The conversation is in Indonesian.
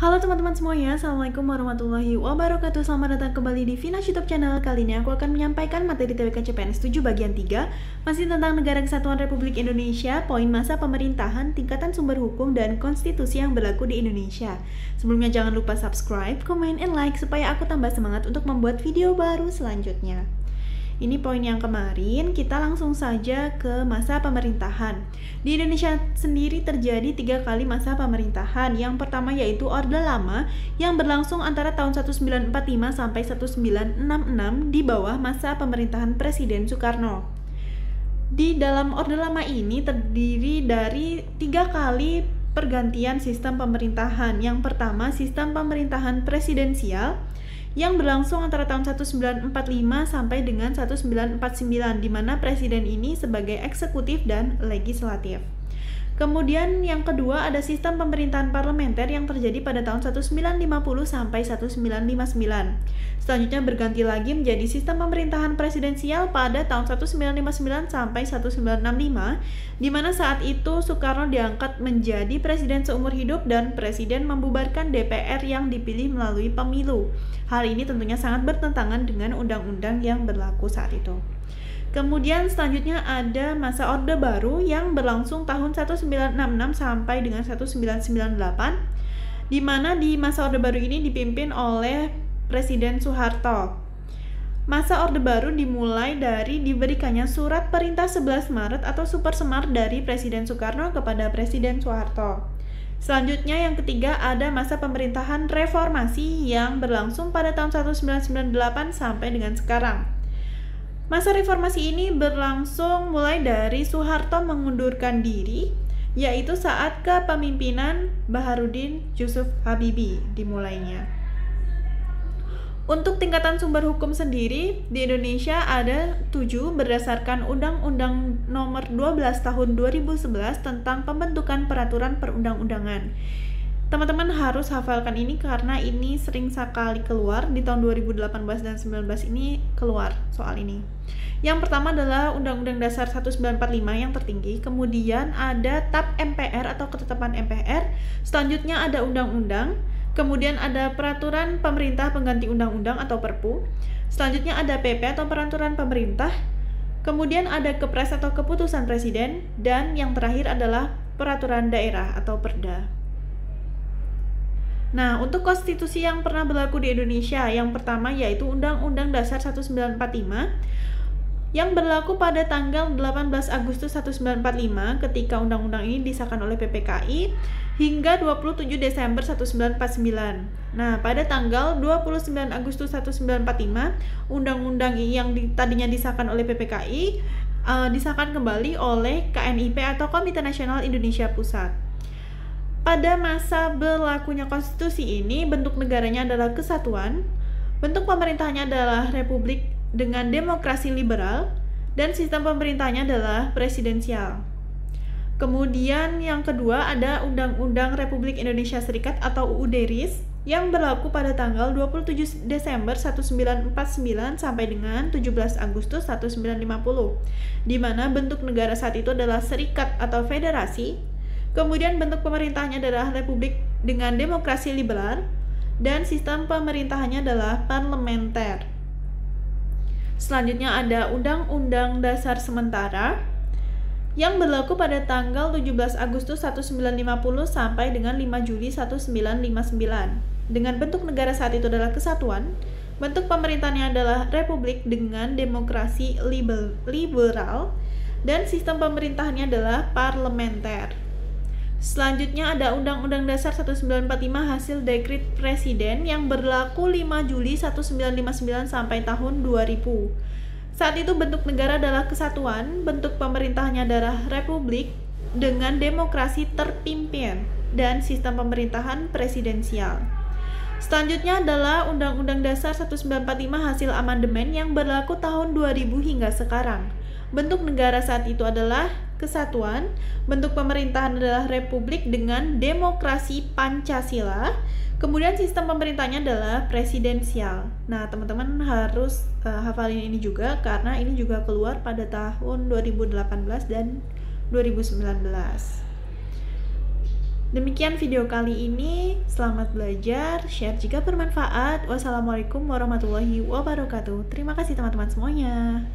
Halo teman-teman semuanya, Assalamualaikum warahmatullahi wabarakatuh. Selamat datang kembali di Vinash YouTube channel. Kali ini aku akan menyampaikan materi TWK CPNS 7 bagian 3, masih tentang Negara Kesatuan Republik Indonesia, poin masa pemerintahan, tingkatan sumber hukum, dan konstitusi yang berlaku di Indonesia. Sebelumnya jangan lupa subscribe, comment, and like supaya aku tambah semangat untuk membuat video baru selanjutnya. Ini poin yang kemarin, kita langsung saja ke masa pemerintahan. Di Indonesia sendiri terjadi 3 kali masa pemerintahan. Yang pertama yaitu Orde Lama yang berlangsung antara tahun 1945 sampai 1966 di bawah masa pemerintahan Presiden Soekarno. Di dalam Orde Lama ini terdiri dari 3 kali pergantian sistem pemerintahan. Yang pertama sistem pemerintahan presidensial yang berlangsung antara tahun 1945 sampai dengan 1949, di mana presiden ini sebagai eksekutif dan legislatif. Kemudian yang kedua ada sistem pemerintahan parlementer yang terjadi pada tahun 1950 sampai 1959. Selanjutnya berganti lagi menjadi sistem pemerintahan presidensial pada tahun 1959 sampai 1965, di mana saat itu Soekarno diangkat menjadi presiden seumur hidup dan presiden membubarkan DPR yang dipilih melalui pemilu. Hal ini tentunya sangat bertentangan dengan undang-undang yang berlaku saat itu. Kemudian selanjutnya ada masa Orde Baru yang berlangsung tahun 1966 sampai dengan 1998, di mana di masa Orde Baru ini dipimpin oleh Presiden Soeharto. Masa Orde Baru dimulai dari diberikannya surat perintah 11 Maret atau Super Semar dari Presiden Soekarno kepada Presiden Soeharto. Selanjutnya yang ketiga ada masa pemerintahan reformasi yang berlangsung pada tahun 1998 sampai dengan sekarang. Masa reformasi ini berlangsung mulai dari Soeharto mengundurkan diri, yaitu saat kepemimpinan Baharudin Yusuf Habibie dimulainya. Untuk tingkatan sumber hukum sendiri, di Indonesia ada 7 berdasarkan Undang-Undang Nomor 12 Tahun 2011 tentang pembentukan peraturan perundang-undangan. Teman-teman harus hafalkan ini karena ini sering sekali keluar di tahun 2018 dan 2019 ini keluar soal ini. Yang pertama adalah Undang-Undang Dasar 1945 yang tertinggi, kemudian ada TAP MPR atau Ketetapan MPR, selanjutnya ada Undang-Undang, kemudian ada Peraturan Pemerintah Pengganti Undang-Undang atau Perpu, selanjutnya ada PP atau Peraturan Pemerintah, kemudian ada Kepres atau Keputusan Presiden, dan yang terakhir adalah Peraturan Daerah atau Perda. Nah, untuk konstitusi yang pernah berlaku di Indonesia, yang pertama yaitu Undang-Undang Dasar 1945 yang berlaku pada tanggal 18 Agustus 1945 ketika undang-undang ini disahkan oleh PPKI hingga 27 Desember 1949. Nah, pada tanggal 29 Agustus 1945, undang-undang yang tadinya disahkan oleh PPKI disahkan kembali oleh KNIP atau Komite Nasional Indonesia Pusat. Pada masa berlakunya konstitusi ini, bentuk negaranya adalah kesatuan, bentuk pemerintahnya adalah republik dengan demokrasi liberal, dan sistem pemerintahnya adalah presidensial. Kemudian yang kedua ada Undang-Undang Republik Indonesia Serikat atau UUD RIS yang berlaku pada tanggal 27 Desember 1949 sampai dengan 17 Agustus 1950, di mana bentuk negara saat itu adalah serikat atau federasi. Kemudian bentuk pemerintahnya adalah republik dengan demokrasi liberal dan sistem pemerintahannya adalah parlementer. Selanjutnya ada Undang-Undang Dasar Sementara yang berlaku pada tanggal 17 Agustus 1950 sampai dengan 5 Juli 1959. Dengan bentuk negara saat itu adalah kesatuan, bentuk pemerintahannya adalah republik dengan demokrasi liberal dan sistem pemerintahannya adalah parlementer. Selanjutnya ada Undang-Undang Dasar 1945 hasil dekret Presiden yang berlaku 5 Juli 1959 sampai tahun 2000. Saat itu bentuk negara adalah kesatuan, bentuk pemerintahnya adalah republik dengan demokrasi terpimpin dan sistem pemerintahan presidensial. Selanjutnya adalah Undang-Undang Dasar 1945 hasil amandemen yang berlaku tahun 2000 hingga sekarang. Bentuk negara saat itu adalah kesatuan, bentuk pemerintahan adalah republik dengan demokrasi Pancasila, kemudian sistem pemerintahnya adalah presidensial. Nah, teman-teman harus hafalin ini juga karena ini juga keluar pada tahun 2018 dan 2019. Demikian video kali ini. Selamat belajar, share jika bermanfaat. Wassalamualaikum warahmatullahi wabarakatuh. Terima kasih teman-teman semuanya.